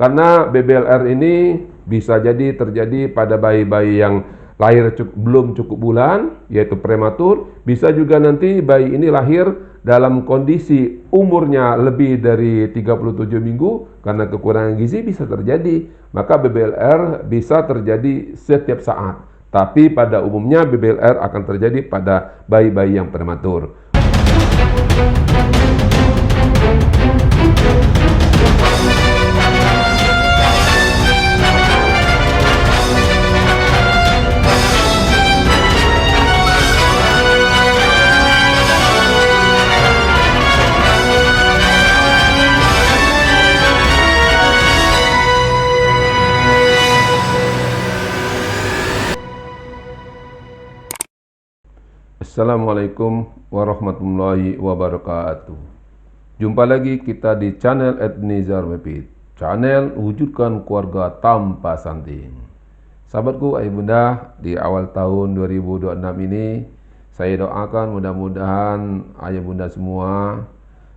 Karena BBLR ini bisa jadi terjadi pada bayi-bayi yang lahir belum cukup bulan, yaitu prematur. Bisa juga nanti bayi ini lahir dalam kondisi umurnya lebih dari 37 minggu karena kekurangan gizi bisa terjadi. Maka BBLR bisa terjadi setiap saat. Tapi pada umumnya BBLR akan terjadi pada bayi-bayi yang prematur. Assalamualaikum warahmatullahi wabarakatuh. Jumpa lagi kita di channel Nizar Mepit, channel wujudkan keluarga tanpa stunting. Sahabatku, ayah bunda, di awal tahun 2026 ini saya doakan mudah-mudahan ayah bunda semua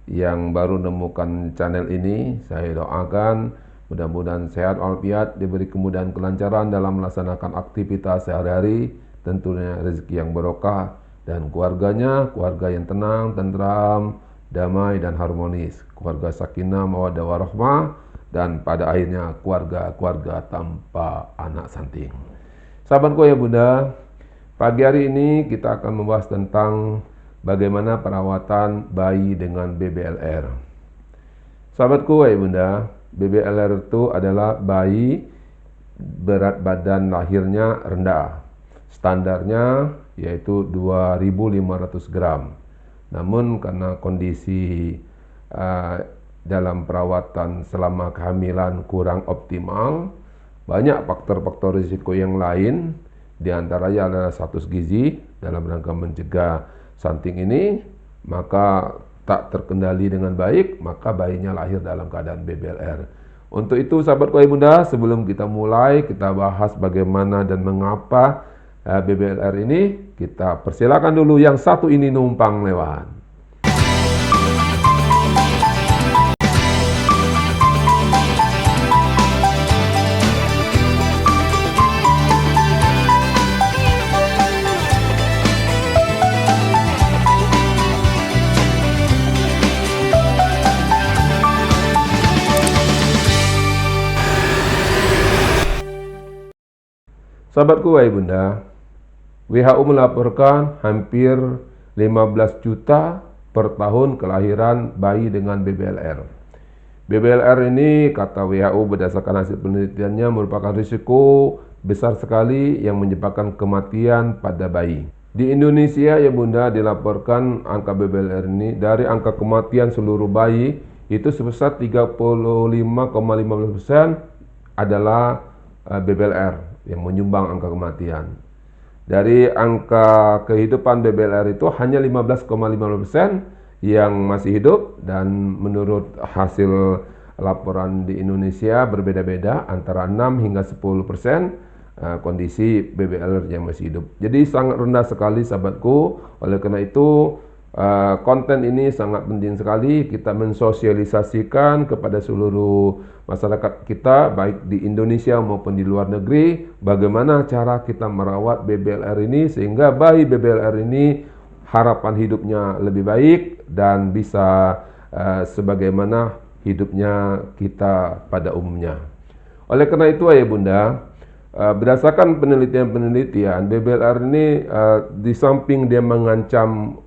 yang baru menemukan channel ini, saya doakan mudah-mudahan sehat walafiat, diberi kemudahan kelancaran dalam melaksanakan aktivitas sehari-hari, tentunya rezeki yang barokah, dan keluarganya keluarga yang tenang, tentram, damai dan harmonis, keluarga sakinah mawaddah warahmah, dan pada akhirnya keluarga tanpa anak stunting. Sahabatku ya bunda, pagi hari ini kita akan membahas tentang bagaimana perawatan bayi dengan BBLR. Sahabatku ya bunda, BBLR itu adalah bayi berat badan lahirnya rendah. Standarnya yaitu 2.500 gram. Namun karena kondisi dalam perawatan selama kehamilan kurang optimal, banyak faktor-faktor risiko yang lain, diantaranya adalah status gizi dalam rangka mencegah stunting ini, maka tak terkendali dengan baik, maka bayinya lahir dalam keadaan BBLR. Untuk itu sahabatku ayah bunda, sebelum kita mulai, kita bahas bagaimana dan mengapa BBLR ini, kita persilakan dulu yang satu ini numpang lewat. Sahabatku ayah bunda, WHO melaporkan hampir 15 juta per tahun kelahiran bayi dengan BBLR. BBLR ini kata WHO berdasarkan hasil penelitiannya merupakan risiko besar sekali yang menyebabkan kematian pada bayi. Di Indonesia ya bunda dilaporkan angka BBLR ini dari angka kematian seluruh bayi itu sebesar 35,15% adalah BBLR yang menyumbang angka kematian. Dari angka kehidupan BBLR itu hanya 15,5% yang masih hidup, dan menurut hasil laporan di Indonesia berbeda-beda antara 6 hingga 10% kondisi BBLR yang masih hidup. Jadi sangat rendah sekali sahabatku. Oleh karena itu konten ini sangat penting sekali kita mensosialisasikan kepada seluruh masyarakat kita baik di Indonesia maupun di luar negeri, bagaimana cara kita merawat BBLR ini sehingga bayi BBLR ini harapan hidupnya lebih baik dan bisa sebagaimana hidupnya kita pada umumnya. Oleh karena itu ayah bunda, berdasarkan penelitian-penelitian, BBLR ini di samping dia mengancam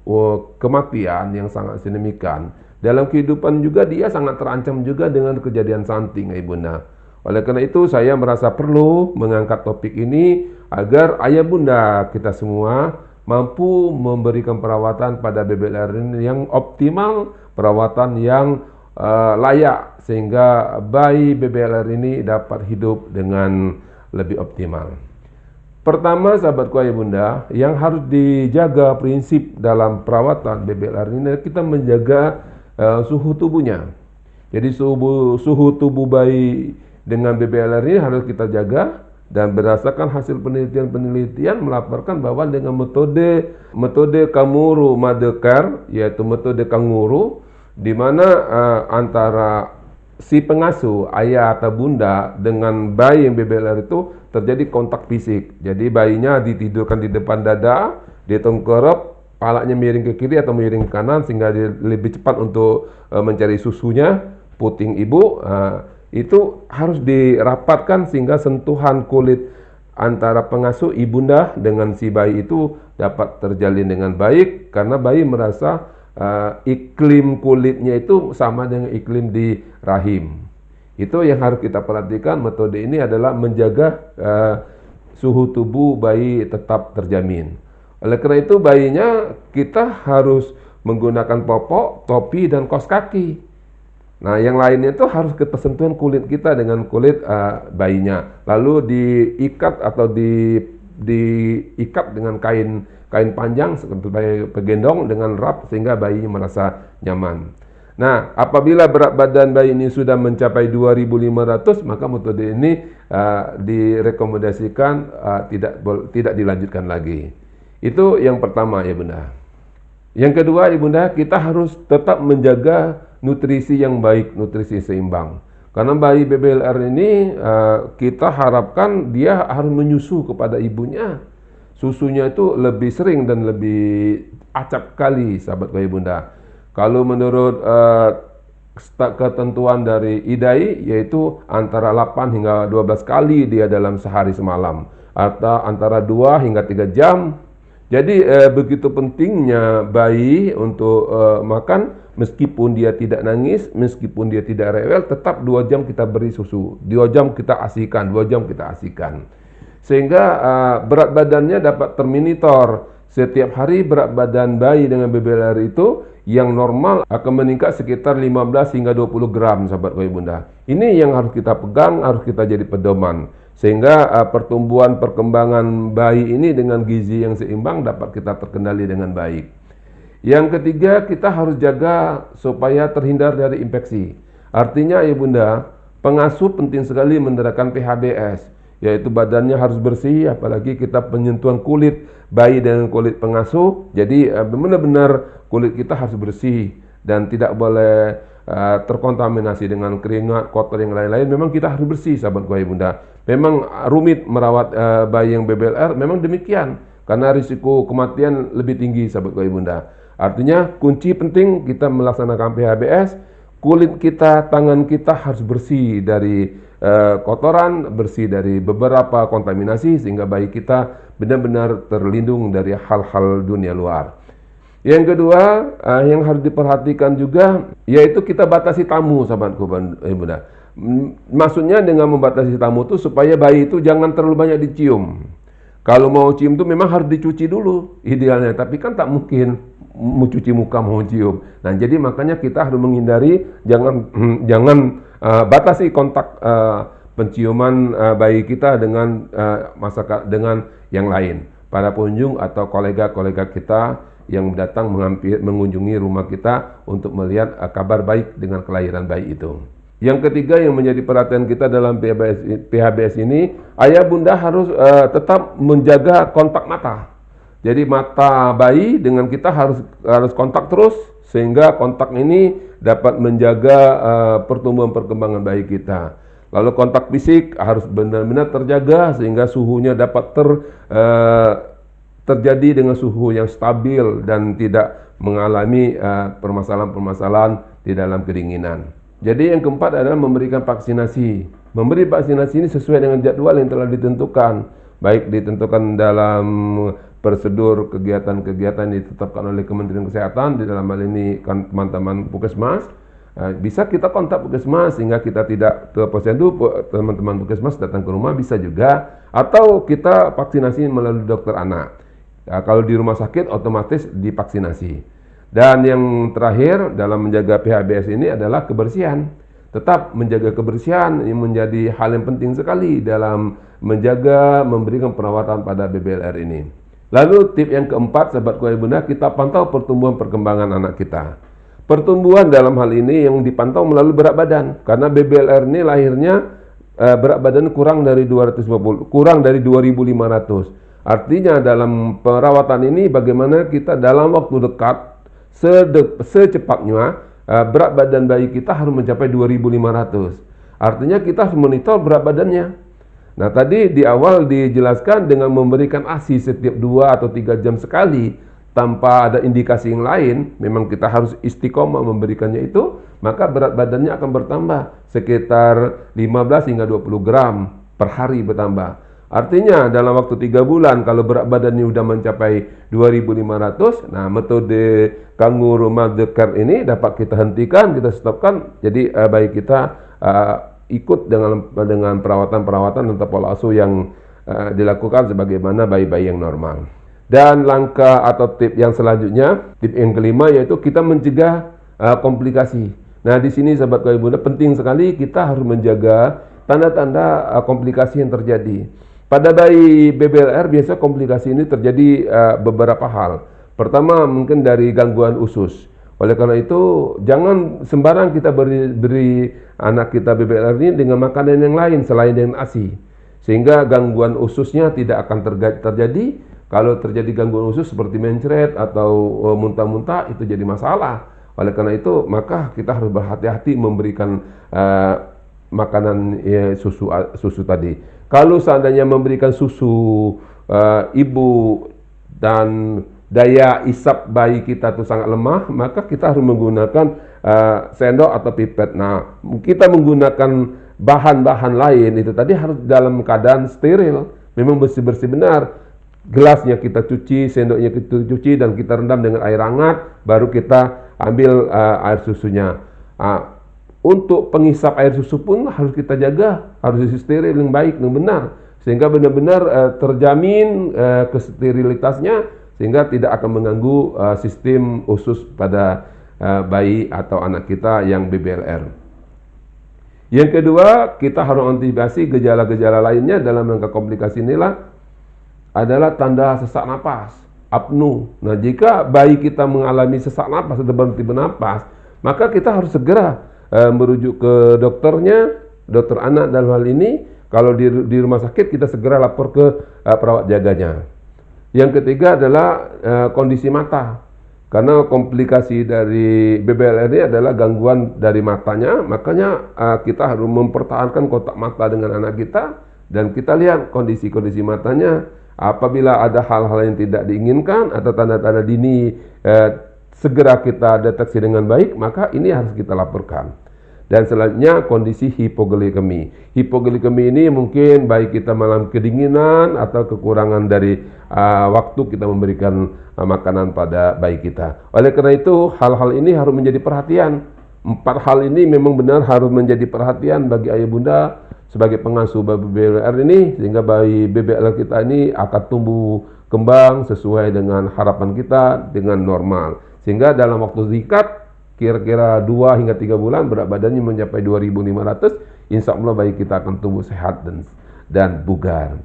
kematian yang sangat sedemikian, dalam kehidupan juga dia sangat terancam juga dengan kejadian stunting ayah bunda. Oleh karena itu saya merasa perlu mengangkat topik ini agar ayah bunda kita semua mampu memberikan perawatan pada BBLR ini yang optimal, perawatan yang layak sehingga bayi BBLR ini dapat hidup dengan lebih optimal. Pertama sahabatku ayah bunda, yang harus dijaga prinsip dalam perawatan BBLR ini kita menjaga suhu tubuhnya. Jadi suhu tubuh bayi dengan BBLR ini harus kita jaga, dan berdasarkan hasil penelitian melaporkan bahwa dengan metode Kanguru Mother Care, yaitu metode kanguru, di mana antara si pengasuh, ayah atau bunda dengan bayi yang BBLR itu terjadi kontak fisik. Jadi bayinya ditidurkan di depan dada, dia tengkurap, palanya miring ke kiri atau miring ke kanan sehingga dia lebih cepat untuk mencari susunya, puting ibu. Itu harus dirapatkan sehingga sentuhan kulit antara pengasuh ibunda dengan si bayi itu dapat terjalin dengan baik, karena bayi merasa iklim kulitnya itu sama dengan iklim di rahim. Itu yang harus kita perhatikan. Metode ini adalah menjaga suhu tubuh bayi tetap terjamin. Oleh karena itu bayinya kita harus menggunakan popok, topi, dan kaos kaki. Nah, yang lainnya itu harus ketersentuhan kulit kita dengan kulit bayinya. Lalu diikat atau diikat dengan kain panjang seperti pegendong dengan rap sehingga bayinya merasa nyaman. Nah, apabila berat badan bayi ini sudah mencapai 2.500, maka metode ini direkomendasikan tidak dilanjutkan lagi. Itu yang pertama ya Bunda. Yang kedua ya Bunda, kita harus tetap menjaga nutrisi yang baik, nutrisi seimbang. Karena bayi BBLR ini kita harapkan dia harus menyusu kepada ibunya. Susunya itu lebih sering dan lebih acap kali sahabat bayi Bunda. Kalau menurut ketentuan dari IDAI yaitu antara 8 hingga 12 kali dia dalam sehari semalam, atau antara 2 hingga 3 jam. Jadi begitu pentingnya bayi untuk makan, meskipun dia tidak nangis, meskipun dia tidak rewel, tetap 2 jam kita beri susu, 2 jam kita asihkan, 2 jam kita asihkan. Sehingga berat badannya dapat termonitor. Setiap hari berat badan bayi dengan BBLR itu yang normal akan meningkat sekitar 15 hingga 20 gram sahabat bayi Bunda. Ini yang harus kita pegang, harus kita jadi pedoman. Sehingga pertumbuhan perkembangan bayi ini dengan gizi yang seimbang dapat kita terkendali dengan baik. Yang ketiga, kita harus jaga supaya terhindar dari infeksi. Artinya ya Bunda, pengasuh penting sekali menerapkan PHBS, yaitu badannya harus bersih, apalagi kita penyentuhan kulit bayi dengan kulit pengasuh. Jadi benar-benar kulit kita harus bersih dan tidak boleh terkontaminasi dengan keringat, kotor yang lain-lain. Memang kita harus bersih sahabat bayi Bunda. Memang rumit merawat bayi yang BBLR, memang demikian, karena risiko kematian lebih tinggi sahabat bayi Bunda. Artinya kunci penting kita melaksanakan PHBS, kulit kita, tangan kita harus bersih dari kotoran, bersih dari beberapa kontaminasi sehingga bayi kita benar-benar terlindung dari hal-hal dunia luar. Yang kedua yang harus diperhatikan juga yaitu kita batasi tamu sahabatku Bunda. Maksudnya dengan membatasi tamu itu supaya bayi itu jangan terlalu banyak dicium. Kalau mau cium itu memang harus dicuci dulu idealnya, tapi kan tak mungkin mau cuci muka mau cium. Nah, jadi makanya kita harus menghindari jangan batasi kontak penciuman bayi kita dengan masyarakat, dengan yang lain, para pengunjung atau kolega-kolega kita yang datang mengunjungi rumah kita untuk melihat kabar baik dengan kelahiran bayi itu. Yang ketiga yang menjadi perhatian kita dalam PHBS ini, ayah bunda harus tetap menjaga kontak mata. Jadi mata bayi dengan kita harus kontak terus sehingga kontak ini dapat menjaga pertumbuhan perkembangan bayi kita. Lalu kontak fisik harus benar-benar terjaga sehingga suhunya dapat terjadi dengan suhu yang stabil dan tidak mengalami permasalahan-permasalahan di dalam kedinginan. Jadi yang keempat adalah memberikan vaksinasi. Memberi vaksinasi ini sesuai dengan jadwal yang telah ditentukan, baik ditentukan dalam prosedur kegiatan-kegiatan ditetapkan oleh Kementerian Kesehatan, di dalam hal ini kan teman-teman Puskesmas. Bisa kita kontak Puskesmas sehingga kita tidak ke posyandu, teman-teman Puskesmas datang ke rumah bisa juga, atau kita vaksinasi melalui dokter anak. Kalau di rumah sakit otomatis divaksinasi. Dan yang terakhir dalam menjaga PHBS ini adalah kebersihan. Tetap menjaga kebersihan ini menjadi hal yang penting sekali dalam menjaga, memberikan perawatan pada BBLR ini. Lalu tip yang keempat, sahabatku dan bunda, kita pantau pertumbuhan perkembangan anak kita. Pertumbuhan dalam hal ini yang dipantau melalui berat badan, karena BBLR ini lahirnya berat badan kurang dari 250, kurang dari 2.500. Artinya dalam perawatan ini bagaimana kita dalam waktu dekat secepatnya berat badan bayi kita harus mencapai 2.500. Artinya kita harus monitor berat badannya. Nah, tadi di awal dijelaskan dengan memberikan ASI setiap 2 atau 3 jam sekali tanpa ada indikasi yang lain, memang kita harus istiqomah memberikannya itu, maka berat badannya akan bertambah sekitar 15 hingga 20 gram per hari bertambah. Artinya dalam waktu 3 bulan kalau berat badannya sudah mencapai 2.500, nah metode Kangaroo Mother Care ini dapat kita hentikan, kita stopkan. Jadi bayi kita ikut dengan perawatan atau pola asuh yang dilakukan sebagaimana bayi-bayi yang normal. Dan langkah atau tip yang selanjutnya, tip yang kelima, yaitu kita mencegah komplikasi. Nah, di sini sahabat Ibu Bunda penting sekali kita harus menjaga tanda-tanda komplikasi yang terjadi. Pada bayi BBLR biasa komplikasi ini terjadi beberapa hal. Pertama mungkin dari gangguan usus. Oleh karena itu jangan sembarang kita beri anak kita BBLR ini dengan makanan yang lain selain dengan ASI. Sehingga gangguan ususnya tidak akan terjadi. Kalau terjadi gangguan usus seperti mencret atau muntah-muntah itu jadi masalah. Oleh karena itu maka kita harus berhati-hati memberikan makanan susu tadi. Kalau seandainya memberikan susu ibu dan daya isap bayi kita itu sangat lemah, maka kita harus menggunakan sendok atau pipet. Nah, kita menggunakan bahan-bahan lain itu tadi harus dalam keadaan steril, memang bersih-bersih benar. Gelasnya kita cuci, sendoknya kita cuci, dan kita rendam dengan air hangat, baru kita ambil air susunya. Untuk pengisap air susu pun harus kita jaga, harus steril yang baik, yang benar, sehingga benar-benar terjamin kesterilitasnya, sehingga tidak akan mengganggu sistem usus pada bayi atau anak kita yang BBLR. Yang kedua, kita harus antisipasi gejala-gejala lainnya dalam rangka komplikasi inilah adalah tanda sesak napas, apnu. Nah, jika bayi kita mengalami sesak napas atau berhenti bernapas, maka kita harus segera merujuk ke dokternya, dokter anak dalam hal ini. Kalau di rumah sakit kita segera lapor ke perawat jaganya. Yang ketiga adalah kondisi mata. Karena komplikasi dari BBLR ini adalah gangguan dari matanya, makanya kita harus mempertahankan kontak mata dengan anak kita, dan kita lihat kondisi-kondisi matanya. Apabila ada hal-hal yang tidak diinginkan atau tanda-tanda dini segera kita deteksi dengan baik, maka ini harus kita laporkan. Dan selanjutnya kondisi hipoglikemi. Hipoglikemi ini mungkin baik kita malam kedinginan atau kekurangan dari waktu kita memberikan makanan pada bayi kita. Oleh karena itu hal-hal ini harus menjadi perhatian. 4 hal ini memang benar harus menjadi perhatian bagi ayah bunda sebagai pengasuh bayi BBLR ini, sehingga bayi BBLR kita ini akan tumbuh kembang sesuai dengan harapan kita dengan normal. Sehingga dalam waktu singkat, kira-kira 2 hingga 3 bulan, berat badannya mencapai 2.500, insya Allah bayi kita akan tumbuh sehat dan bugar.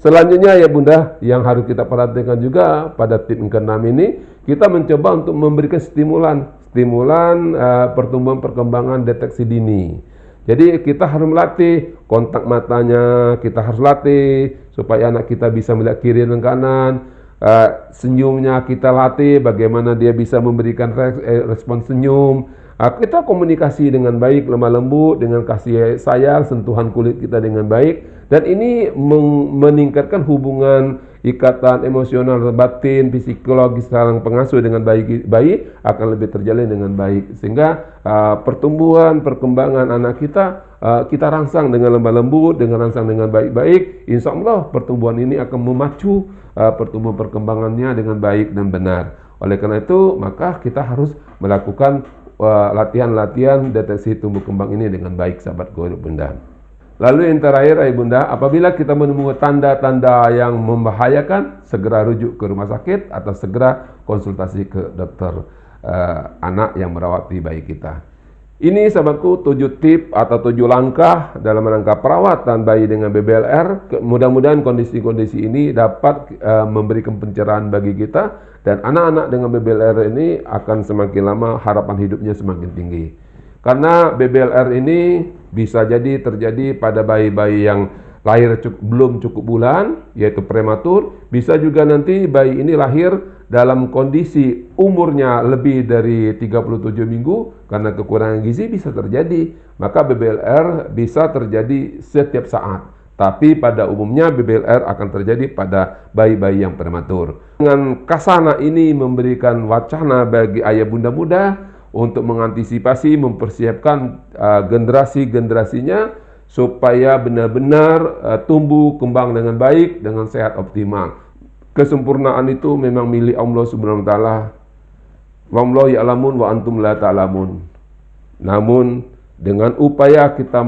Selanjutnya ya bunda, yang harus kita perhatikan juga pada tip ke-6 ini, kita mencoba untuk memberikan stimulan pertumbuhan perkembangan deteksi dini. Jadi kita harus melatih kontak matanya, kita harus latih supaya anak kita bisa melihat kiri dan kanan. Senyumnya kita latih bagaimana dia bisa memberikan respon senyum. Kita komunikasi dengan baik, lemah lembut, dengan kasih sayang, sentuhan kulit kita dengan baik, dan ini meningkatkan hubungan ikatan emosional, batin, psikologis seorang pengasuh dengan bayi akan lebih terjalin dengan baik, sehingga pertumbuhan perkembangan anak kita rangsang dengan lemah lembut, dengan rangsang dengan baik-baik. Insya Allah pertumbuhan ini akan memacu pertumbuhan perkembangannya dengan baik dan benar. Oleh karena itu maka kita harus melakukan latihan-latihan deteksi tumbuh kembang ini dengan baik, sahabatku bunda. Lalu yang terakhir bunda, apabila kita menemukan tanda-tanda yang membahayakan, segera rujuk ke rumah sakit atau segera konsultasi ke dokter anak yang merawati bayi kita. Ini sahabatku 7 tip atau 7 langkah dalam rangka perawatan bayi dengan BBLR. Mudah-mudahan kondisi-kondisi ini dapat memberikan pencerahan bagi kita, dan anak-anak dengan BBLR ini akan semakin lama harapan hidupnya semakin tinggi. Karena BBLR ini bisa jadi terjadi pada bayi-bayi yang lahir belum cukup bulan, yaitu prematur. Bisa juga nanti bayi ini lahir dalam kondisi umurnya lebih dari 37 minggu karena kekurangan gizi bisa terjadi, maka BBLR bisa terjadi setiap saat. Tapi pada umumnya BBLR akan terjadi pada bayi-bayi yang prematur. Dengan Kasana ini memberikan wacana bagi ayah bunda muda untuk mengantisipasi, mempersiapkan generasi-generasinya supaya benar-benar tumbuh kembang dengan baik, dengan sehat optimal. Kesempurnaan itu memang milik Allah Subhanahu wa taala. Wallahu ya'lamun wa antum la ta'lamun. Namun dengan upaya kita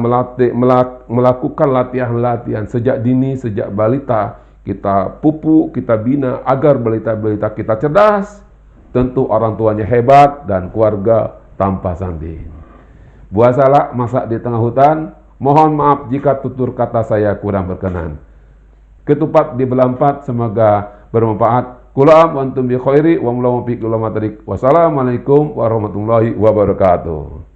melakukan latihan-latihan sejak dini, sejak balita, kita pupuk, kita bina agar balita-balita kita cerdas, tentu orang tuanya hebat dan keluarga tanpa sanding. Buah salak masak di tengah hutan, mohon maaf jika tutur kata saya kurang berkenan. Ketupat di belah empat, semoga bermanfaat. Kula am wa antum bi khairi wa wassalamualaikum warahmatullahi wabarakatuh.